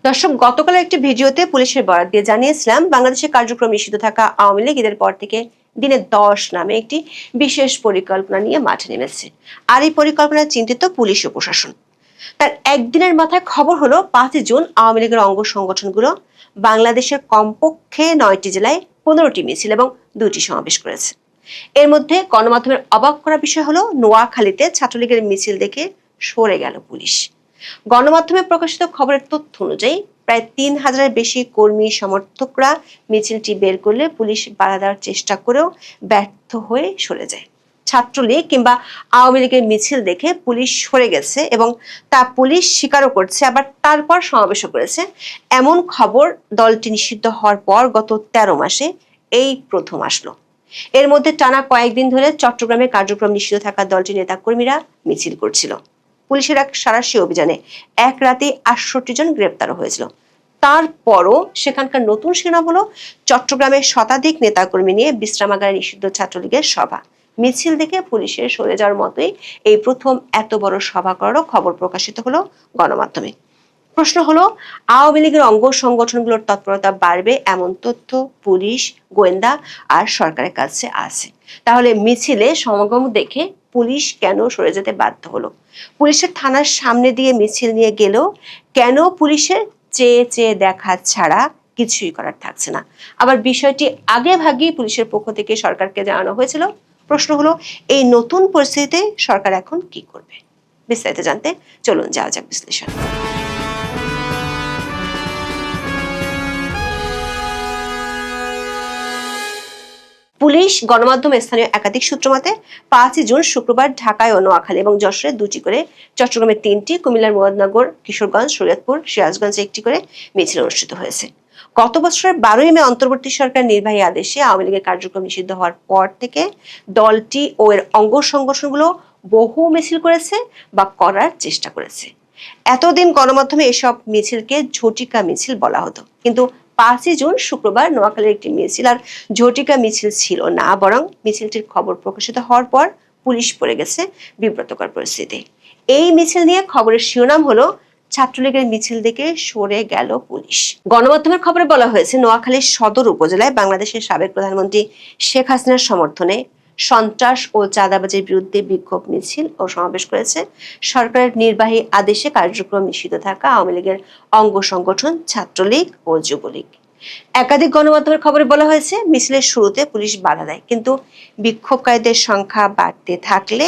দর্শক, গতকাল একটি ভিডিওতে পুলিশের বরাত দিয়ে জানিয়েছিলাম বাংলাদেশের কার্যক্রম নিষিদ্ধ থাকা আওয়ামী লীগ ঈদের পর থেকে দিনে 10 নামে একটি বিশেষ পরিকল্পনা নিয়ে মাঠে নেমেছে। আর এই পরিকল্পনায় চিন্তিত পুলিশ ও প্রশাসন। তার একদিনের মাথায় খবর হলো 5 জুন আওয়ামী লীগের অঙ্গ সংগঠনগুলো বাংলাদেশের কমপক্ষে 9টি জেলায় 15টি মিছিল এবং 2টি সমাবেশ করেছে। এর মধ্যে গণমাধ্যমের অবাক করা বিষয় হলো নোয়াখালীতে ছাত্রলীগের মিছিল দেখে সরে গেল পুলিশ। গণমাধ্যমে প্রকাশিত খবরের তথ্য অনুযায়ী প্রায় 3000-এর বেশি কর্মী সমর্থকরা মিছিলটি বের করলে পুলিশ বাধা দেওয়ার চেষ্টা করেও ব্যর্থ হয়ে সরে যায়। ছাত্রলীগ কিংবা আওয়ামী লীগের মিছিল দেখে পুলিশ সরে গেছে এবং তা পুলিশ স্বীকারও করছে, আবার তারপর সমাবেশও করেছে, এমন খবর দলটি নিষিদ্ধ হওয়ার পর গত 13 মাসে এই প্রথম আসলো। এর মধ্যে টানা কয়েকদিন ধরে চট্টগ্রামে কার্যক্রম নিষিদ্ধ থাকা দলটির নেতাকর্মীরা মিছিল করছিল। পুলিশের এক সাঁড়াশি অভিযানে এক রাতে 68 জন গ্রেপ্তার হয়েছিল। তারপরও সেখানকার নতুন শিরোনাম হলো চট্টগ্রামের শতাধিক নেতাকর্মী নিয়ে বিশ্রামাগারে নিষিদ্ধ ছাত্রলীগের সভা। মিছিল দেখে পুলিশের সরে যাওয়ার মতোই এই প্রথম এত বড় সভা করারও খবর প্রকাশিত হলো গণমাধ্যমে। প্রশ্ন হলো, আওয়ামী লীগের অঙ্গ সংগঠনগুলোর তৎপরতা বাড়বে এমন তথ্য পুলিশ, গোয়েন্দা আর সরকারের কাছে আছে। তাহলে মিছিলে সমাগম দেখে পুলিশ কেন সরে যেতে বাধ্য হলো? পুলিশের থানার সামনে দিয়ে মিছিল নিয়ে গেলেও কেন পুলিশের চেয়ে চেয়ে দেখা ছাড়া কিছুই করার থাকছে না? আবার বিষয়টি আগে ভাগেই পুলিশের পক্ষ থেকে সরকারকে জানানো হয়েছিল। প্রশ্ন হলো, এই নতুন পরিস্থিতিতে সরকার এখন কি করবে? বিস্তারিত জানতে চলুন যাওয়া যাক বিশ্লেষণ। পুলিশ, গণমাধ্যম, স্থানীয় একাধিক সূত্র মতে 5 জুন শুক্রবার ঢাকায় ও নোয়াখালী এবং যশোরে 2টি করে, চট্টগ্রামে 3টি, কুমিল্লার মুরাদনগর, কিশোরগঞ্জ, শরীয়তপুর, সিরাজগঞ্জে 1টি করে মিছিল অনুষ্ঠিত হয়েছে। গত বছরের 12ই মে অন্তর্বর্তী সরকার নির্বাহী আদেশে আওয়ামী লীগের কার্যক্রম নিষিদ্ধ হওয়ার পর থেকে দলটি ও এর অঙ্গ সংগঠনগুলো বহু মিছিল করেছে বা করার চেষ্টা করেছে। এতদিন গণমাধ্যমে এসব মিছিলকে ঝটিকা মিছিল বলা হতো, কিন্তু 5 জুন শুক্রবার নোয়াখালীর একটি মিছিল আর ঝটিকা মিছিল ছিল না, বরং মিছিলটির খবর প্রকাশিত হওয়ার পর পুলিশ পড়ে গেছে বিব্রতকর পরিস্থিতি। এই মিছিল নিয়ে খবরের শিরোনাম হলো ছাত্রলীগের মিছিল দেখে সরে গেল পুলিশ। গণমাধ্যমের খবরে বলা হয়েছে, নোয়াখালীর সদর উপজেলায় বাংলাদেশের সাবেক প্রধানমন্ত্রী শেখ হাসিনার সমর্থনে সন্ত্রাস ও চাঁদাবাজির বিরুদ্ধে বিক্ষোভ মিছিল ও সমাবেশ করেছে সরকারের নির্বাহী আদেশে কার্যক্রম নিষিদ্ধ থাকা আওয়ামী লীগের অঙ্গ সংগঠন ছাত্রলীগ ও যুবলীগ। একাধিক গণমাধ্যমের খবরে বলা হয়েছে, মিছিলের শুরুতে পুলিশ বাধা দেয়, কিন্তু বিক্ষোভকারীদের সংখ্যা বাড়তে থাকলে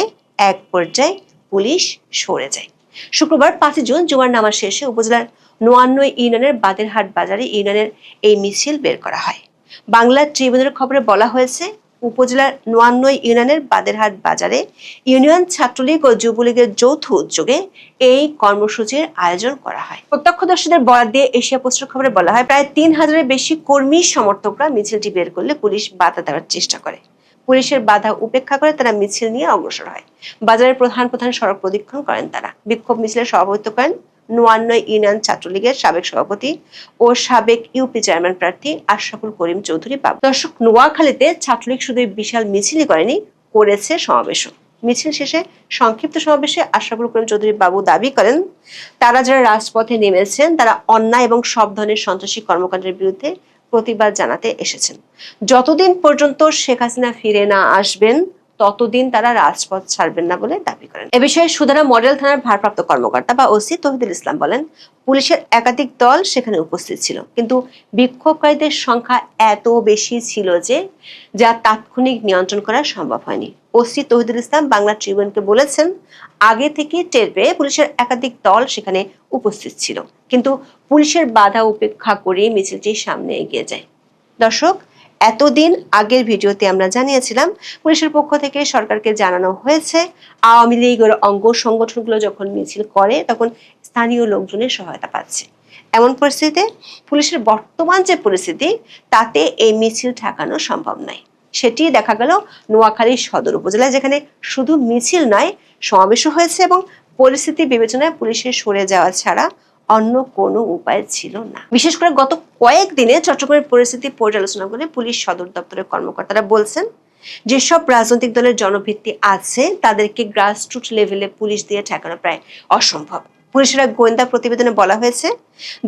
এক পর্যায়ে পুলিশ সরে যায়। শুক্রবার 5 জুন জুমার নামাজ শেষে উপজেলার 99 ইউনিয়নের বাদেরহাট বাজারে ইউনিয়নের এই মিছিল বের করা হয়। বাংলা ট্রিবিউনের খবরে বলা হয়েছে, উপজেলার 99 ইউনিয়নের বাদেরহাট বাজারে ইউনিয়ন ছাত্রলীগ ও যুবলীগের যৌথ উদ্যোগে এই কর্মসূচির আয়োজন করা হয়। প্রত্যক্ষদর্শীদের বরাত দিয়ে এশিয়া পোস্টের খবরে বলা হয়, প্রায় 3000-এর বেশি কর্মী সমর্থকরা মিছিলটি বের করলে পুলিশ বাধা দেওয়ার চেষ্টা করে। পুলিশের বাধা উপেক্ষা করে তারা মিছিল নিয়ে অগ্রসর হয়। বাজারের প্রধান প্রধান সড়ক প্রদক্ষিণ করেন তারা। বিক্ষোভ মিছিলের সভাপতিত্ব করেন 99 ইউনিয়ন ছাত্রলীগের সাবেক সভাপতি ও সাবেক ইউপি চেয়ারম্যান প্রার্থী আশরাফুল করিম চৌধুরী বাবু। দর্শক, নোয়াখালীতে ছাত্রলীগ শুধু বিশাল মিছিলই করেনি, করেছে সমাবেশও। মিছিল শেষে সংক্ষিপ্ত সমাবেশে আশরাফুল করিম চৌধুরী বাবু দাবি করেন, তারা যারা রাজপথে নেমেছেন তারা অন্যায় এবং সব ধরনের সন্ত্রাসী কর্মকাণ্ডের বিরুদ্ধে প্রতিবাদ জানাতে এসেছেন। যতদিন পর্যন্ত শেখ হাসিনা ফিরে না আসবেন ততদিন তারা রাজপথ ছাড়বেন না বলে দাবি করেন। এ বিষয়ে সুধারা মডেল থানার ভারপ্রাপ্ত কর্মকর্তা বা ওসি তৌহিদুল ইসলাম বলেন, পুলিশের একাধিক দল সেখানে উপস্থিত ছিল, কিন্তু বিক্ষোভকারীদের সংখ্যা এত বেশি ছিল যে যা তাৎক্ষণিক নিয়ন্ত্রণ করা সম্ভব হয়নি। ওসি তৌহিদুল ইসলাম বাংলা ট্রিবিউনকে বলেছেন, আগে থেকে টের পেয়ে পুলিশের একাধিক দল সেখানে উপস্থিত ছিল, কিন্তু পুলিশের বাধা উপেক্ষা করে মিছিলটি সামনে এগিয়ে যায়। দর্শক, এতদিন আগের ভিডিওতে আমরা জানিয়েছিলাম পুলিশের পক্ষ থেকে সরকারকে জানানো হয়েছে আওয়ামী লীগের অঙ্গ সংগঠনগুলো যখন মিছিল করে তখন স্থানীয় লোকজনের সহায়তা পাচ্ছে। এমন পরিস্থিতিতে পুলিশের বর্তমান যে পরিস্থিতি তাতে এই মিছিল ঠেকানো সম্ভব নয়। সেটি দেখা গেল নোয়াখালী সদর উপজেলায়, যেখানে শুধু মিছিল নয় সমাবেশও হয়েছে এবং পরিস্থিতি বিবেচনায় পুলিশের সরে যাওয়া ছাড়া অন্য কোনো উপায় ছিল না। বিশেষ করে গত কয়েকদিনে চট্টগ্রামের পরিস্থিতি পর্যালোচনা করে পুলিশ সদর দপ্তরের কর্মকর্তারা বলছেন, যেসব রাজনৈতিক দলের জনভিত্তি আছে তাদেরকে গ্রাসরুট লেভেলে পুলিশ দিয়ে ঠেকানো প্রায় অসম্ভব। পুলিশের এক গোয়েন্দা প্রতিবেদনে বলা হয়েছে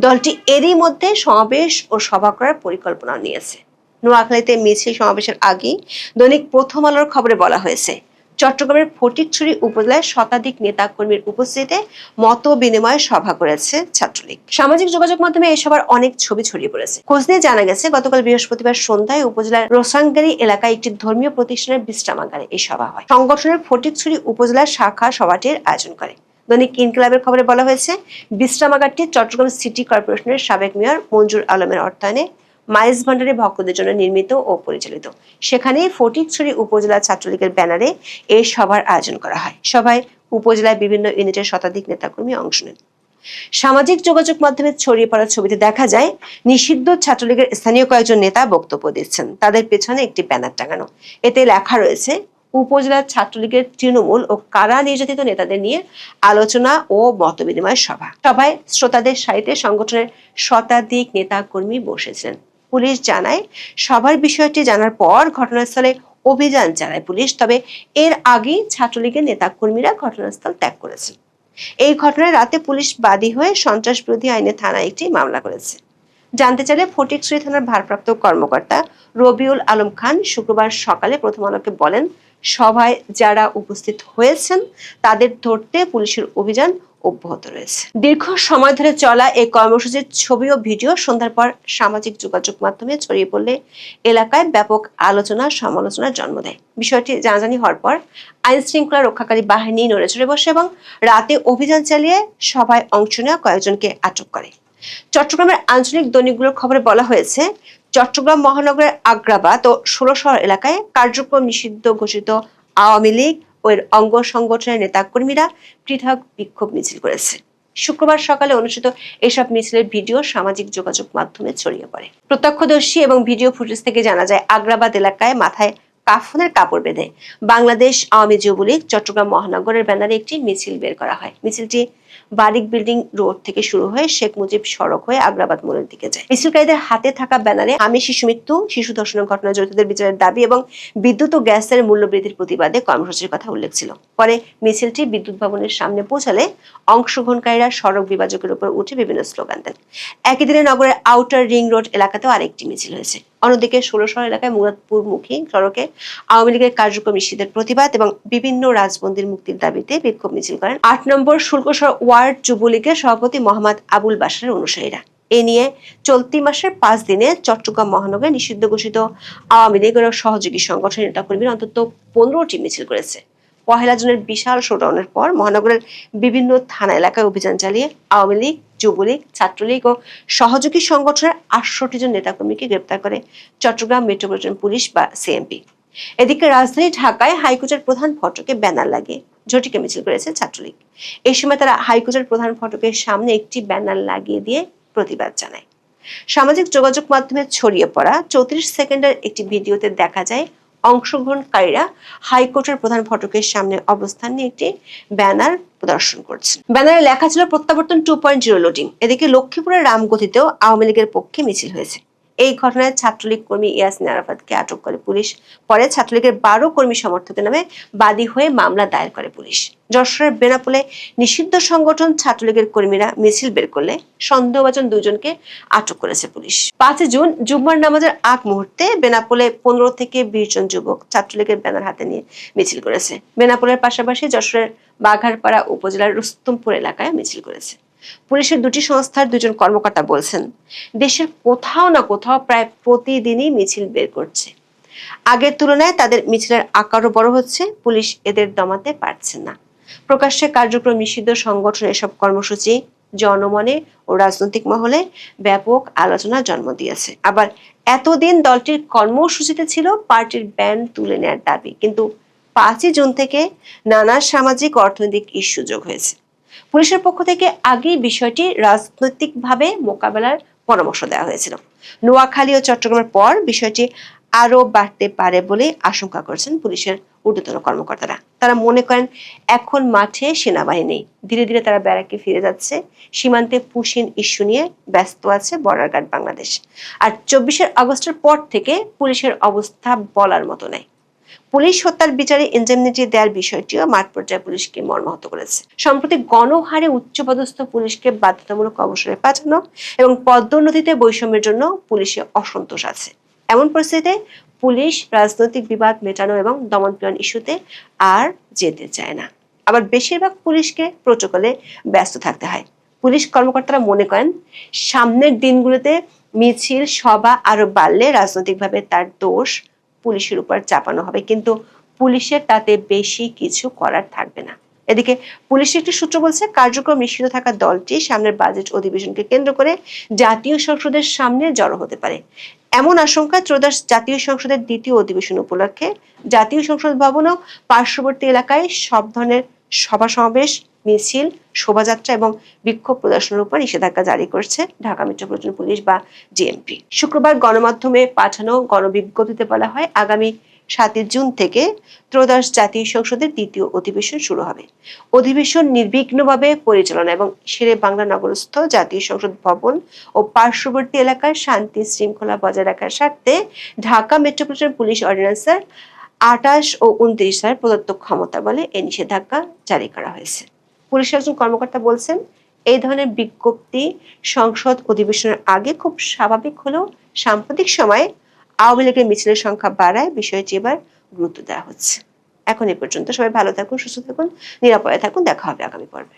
দলটি এরই মধ্যে সমাবেশ ও সভা করার পরিকল্পনা নিয়েছে। নোয়াখালীতে মিছিল সমাবেশের আগেই দৈনিক প্রথম আলোর খবরে বলা হয়েছে চট্টগ্রামের ফটিকছড়ি উপজেলায় শতাধিক নেতা কর্মীর উপস্থিতিতে মত বিনিময় সভা করেছে ছাত্রলীগ। সামাজিক যোগাযোগ মাধ্যমে এই সভার অনেক ছবি ছড়িয়ে পড়েছে। খোঁজ নিয়ে জানা গেছে গতকাল বৃহস্পতিবার সন্ধ্যায় উপজেলার রোসাঙ্গারি এলাকায় একটি ধর্মীয় প্রতিষ্ঠানের বিশ্রামাগারে এই সভা হয়। সংগঠনের ফটিকছড়ি উপজেলার শাখা সভাটির আয়োজন করে। দৈনিক ইনকিলাবের খবরে বলা হয়েছে বিশ্রামাগারটি চট্টগ্রাম সিটি কর্পোরেশনের সাবেক মেয়র মঞ্জুর আলমের অর্থায়নে মাইজ ভান্ডারে ভক্তদের জন্য নির্মিত ও পরিচালিত। সেখানে ফটিকছড়ি উপজেলা ছাত্রলীগের ব্যানারে এই সভার আয়োজন করা হয়। সভায় উপজেলায় বিভিন্ন ইউনিটের শতাধিক নেতাকর্মী অংশ নেন। সামাজিক যোগাযোগ মাধ্যমে ছড়িয়ে পড়া ছবিতে দেখা যায় নিষিদ্ধ ছাত্রলীগের স্থানীয় কয়েকজন নেতা বক্তব্য দিচ্ছেন। তাদের পেছনে একটি ব্যানার টাঙানো, এতে লেখা রয়েছে উপজেলা ছাত্রলীগের তৃণমূল ও কারা নির্যাতিত নেতাদের নিয়ে আলোচনা ও মতবিনিময় সভা। সভায় শ্রোতাদের সারিতে সংগঠনের শতাধিক নেতা কর্মী বসেছিলেন। পুলিশ জানায় সভার বিষয়টি জানার পর ঘটনাস্থলে অভিযান চালায় পুলিশ, তবে এর আগেই ছাত্রলীগের নেতা কর্মীরা ঘটনাস্থল ত্যাগ করেছেন। এই ঘটনায় রাতে পুলিশ বাদী হয়ে সন্ত্রাস বিরোধী আইনে থানায় একটি মামলা করেছে। জানতে চাইলে ফটিকছড়ি থানার ভারপ্রাপ্ত কর্মকর্তা রবিউল আলম খান শুক্রবার সকালে প্রথম আলোকে বলেন সভায় যারা উপস্থিত হয়েছেন তাদের ধরতে পুলিশের অভিযান অব্যাহত রয়েছে। দীর্ঘ সময় ধরে চলা এই কর্মসূচির ছবি ও ভিডিও সন্ধ্যার পর সামাজিক যোগাযোগ মাধ্যমে ছড়িয়ে পড়লে এলাকায় ব্যাপক আলোচনা সমালোচনার জন্ম দেয়। বিষয়টি জানাজানি হওয়ার পর আইন শৃঙ্খলা রক্ষাকারী বাহিনী নড়েচড়ে বসে এবং রাতে অভিযান চালিয়ে সভায় অংশ নেওয়া কয়েকজনকে আটক করে। চট্টগ্রামের আঞ্চলিক দৈনিকগুলোর খবরে বলা হয়েছে চট্টগ্রাম মহানগরের আগ্রাবাদ ও ষোলশহর এলাকায় কার্যক্রম নিষিদ্ধ ঘোষিত আওয়ামী লীগ ও এর অঙ্গ সংগঠনের নেতাকর্মীরা পৃথক বিক্ষোভ মিছিল করেছে। শুক্রবার সকালে অনুষ্ঠিত এসব মিছিলের ভিডিও সামাজিক যোগাযোগ মাধ্যমে ছড়িয়ে পড়ে। প্রত্যক্ষদর্শী এবং ভিডিও ফুটেজ থেকে জানা যায় আগ্রাবাদ এলাকায় মাথায় কাফনের কাপড় বেঁধে বাংলাদেশ আওয়ামী যুবলীগ চট্টগ্রাম মহানগরের ব্যানারে একটি মিছিল বের করা হয়। মিছিলটি বারিক বিল্ডিং রোড থেকে শুরু হয়ে শেখ মুজিব সড়ক হয়ে আগ্রাবাদ মোড়ের দিকে যায়। মিছিলকারীদের হাতে থাকা ব্যানারে আমি শিশু মৃত্যু, শিশু ধর্ষণের ঘটনায় জড়িতদের বিচারের দাবি এবং বিদ্যুৎ ও গ্যাসের মূল্য বৃদ্ধির প্রতিবাদে কর্মসূচির কথা উল্লেখ ছিল। পরে মিছিলটি বিদ্যুৎ ভবনের সামনে পৌঁছালে অংশগ্রহণকারীরা সড়ক বিভাজকের উপর উঠে বিভিন্ন স্লোগান দেন। একই দিনে নগরের আউটার রিং রোড এলাকাতেও আরেকটি মিছিল হয়েছে। অন্যদিকে ষোলশহর এলাকায় মুরাদপুরমুখী সড়কে আওয়ামী লীগের কার্যক্রম নিষিদ্ধের প্রতিবাদ এবং বিভিন্ন রাজবন্দীর মুক্তির দাবিতে বিক্ষোভ মিছিল করেন ৮ নম্বর শুল্কশহর ওয়ার্ড যুবলীগের সভাপতি মোহাম্মদ আবুল বাশারের অনুসারীরা। এ নিয়ে চলতি মাসের 5 দিনে চট্টগ্রাম মহানগরে নিষিদ্ধ ঘোষিত আওয়ামী লীগের সহযোগী সংগঠনের নেতাকর্মীরা অন্তত 15টি মিছিল করেছে। পহেলা জুনের বিশাল শোডাউনের পর মহানগরের বিভিন্ন থানা এলাকায় অভিযান চালিয়ে আওয়ামী লীগ, যুবলীগ, ছাত্রলীগ ও সহযোগী সংগঠনের 68 জন নেতাকর্মীকে গ্রেপ্তার করে চট্টগ্রাম মেট্রোপলিটন পুলিশ বা সিএমপি। এদিকে রাজধানী ঢাকায় হাইকোর্টের প্রধান ফটকে ব্যানার লাগিয়ে ঝটিকা মিছিল করেছে ছাত্রলীগ। এই সময় তারা হাইকোর্টের প্রধান ফটকের সামনে একটি ব্যানার লাগিয়ে দিয়ে প্রতিবাদ জানায়। সামাজিক যোগাযোগ মাধ্যমে ছড়িয়ে পড়া 34 সেকেন্ডের একটি ভিডিওতে দেখা যায় অংশগ্রহণকারীরা হাইকোর্টের প্রধান ফটকের সামনে অবস্থান নিয়ে একটি ব্যানার প্রদর্শন করছেন। ব্যানারে লেখা ছিল প্রত্যাবর্তন 2.0 লোডিং। এদিকে লক্ষ্মীপুরের রামগতিতেও আওয়ামী লীগের পক্ষে মিছিল হয়েছে। এই ঘটনায় ছাত্রলীগ কর্মী ইয়াসমিন আরাফাতকে আটক করে পুলিশ। পরে ছাত্রলীগের 12 কর্মী সমর্থকের নামে বাদী হয়ে মামলা দায়ের করে পুলিশ। যশোরের বেনাপোলে নিষিদ্ধ সংগঠন ছাত্রলীগের কর্মীরা মিছিল বের করলে সন্দেহভাজন 2 জনকে আটক করেছে পুলিশ। 5 জুন জুম্মার নামাজের আগ মুহূর্তে বেনাপোলে 15 থেকে 20 জন যুবক ছাত্রলীগের ব্যানার হাতে নিয়ে মিছিল করেছে। বেনাপোলের পাশাপাশি যশোরের বাঘারপাড়া উপজেলার রুস্তমপুর এলাকায় মিছিল করেছে। পুলিশের 2টি সংস্থার 2 জন কর্মকর্তা বলছেন দেশের কোথাও না কোথাও প্রায় প্রতিদিনই মিছিল বের করছে। আগের তুলনায় তাদের মিছিলের আকারও বড় হচ্ছে। পুলিশ এদের দমাতে পারছে না। প্রকাশ্যে কার্যক্রম নিষিদ্ধ সংগঠনের এসব কর্মসূচি জনমনে ও রাজনৈতিক মহলে ব্যাপক আলোচনা জন্ম দিয়েছে। আবার এতদিন দলটির কর্মসূচিতে ছিল পার্টির ব্যান তুলে নেওয়ার দাবি, কিন্তু 5 জুন থেকে নানা সামাজিক অর্থনৈতিক ইস্যু যোগ হয়েছে। পুলিশের পক্ষ থেকে আগেই বিষয়টি রাজনৈতিকভাবে মোকাবেলার পরামর্শ দেওয়া হয়েছিল। নোয়াখালী ও চট্টগ্রামের পর বিষয়টি আরো বাড়তে পারে বলে আশঙ্কা করছেন পুলিশের ঊর্ধ্বতন কর্মকর্তারা। তারা মনে করেন এখন মাঠে সেনাবাহিনী নেই, ধীরে ধীরে তারা ব্যারাকে ফিরে যাচ্ছে। সীমান্তে পুশিন ইস্যু নিয়ে ব্যস্ত আছে বর্ডার গার্ড বাংলাদেশ। আর 24 আগস্টের পর থেকে পুলিশের অবস্থা বলার মতো নেই। পুলিশ হত্যার বিচারে ইনডেমনিটি দেওয়ার বিষয়টিও মাঠ পর্যায়ে পুলিশকে মর্মাহত করেছে। সম্প্রতি গণহারে উচ্চপদস্থ পুলিশকে বাধ্যতামূলক অবসরে পাঠানো এবং পদোন্নতিতে বৈষম্যের জন্য পুলিশে অসন্তোষ আছে। এমন পরিস্থিতিতে পুলিশ রাজনৈতিক বিবাদ মেটানো এবং দমনপীড়ন ইস্যুতে আর যেতে চায় না। আবার বেশিরভাগ পুলিশকে প্রোটোকলে ব্যস্ত থাকতে হয়। পুলিশ কর্মকর্তারা মনে করেন সামনের দিনগুলোতে মিছিল সভা আরো বাড়লে রাজনৈতিকভাবে তার দোষ পুলিশের উপর চাপানো হবে, কিন্তু পুলিশের তাতে বেশি কিছু করার থাকবে না। এদিকে পুলিশের একটি সূত্র বলছে, কার্যক্রম নিষিদ্ধ থাকা দলটি সামনের বাজেট অধিবেশনকে কেন্দ্র করে জাতীয় সংসদের সামনে জড়ো হতে পারে। এমন আশঙ্কা ত্রয়োদশ জাতীয় সংসদের দ্বিতীয় অধিবেশন উপলক্ষে জাতীয় সংসদ ভবন ও পার্শ্ববর্তী এলাকায় সব ধরনের সভা সমাবেশ, মিছিল, শোভাযাত্রা এবং বিক্ষোভ প্রদর্শনের উপর নিষেধাজ্ঞা জারি করেছে ঢাকা মেট্রোপলিটন পুলিশ বা ডিএমপি। শুক্রবার গণমাধ্যমে পাঠানো গণবিজ্ঞপ্তিতে বলা হয়, আগামী 7 জুন থেকে ত্রয়োদশ জাতীয় সংসদের দ্বিতীয় অধিবেশন শুরু হবে। অধিবেশন নির্বিঘ্নভাবে পরিচালনা এবং শেরে বাংলা নগরস্থ জাতীয় সংসদ ভবন ও পার্শ্ববর্তী এলাকার শান্তি শৃঙ্খলা বজায় রাখার স্বার্থে ঢাকা মেট্রোপলিটন পুলিশ অর্ডিন্যান্সের 28 ও 29 ধারায় প্রদত্ত ক্ষমতা বলে এই নিষেধাজ্ঞা জারি করা হয়েছে। পুলিশের একজন কর্মকর্তা বলছেন, এই ধরনের বিজ্ঞপ্তি সংসদ অধিবেশনের আগে খুব স্বাভাবিক হলেও সাম্প্রতিক সময়ে আওয়ামী লীগের মিছিলের সংখ্যা বাড়ায় বিষয়টি এবার গুরুত্ব দেওয়া হচ্ছে। এখন এ পর্যন্ত। সবাই ভালো থাকুন, সুস্থ থাকুন, নিরাপদে থাকুন। দেখা হবে আগামী পর্বে।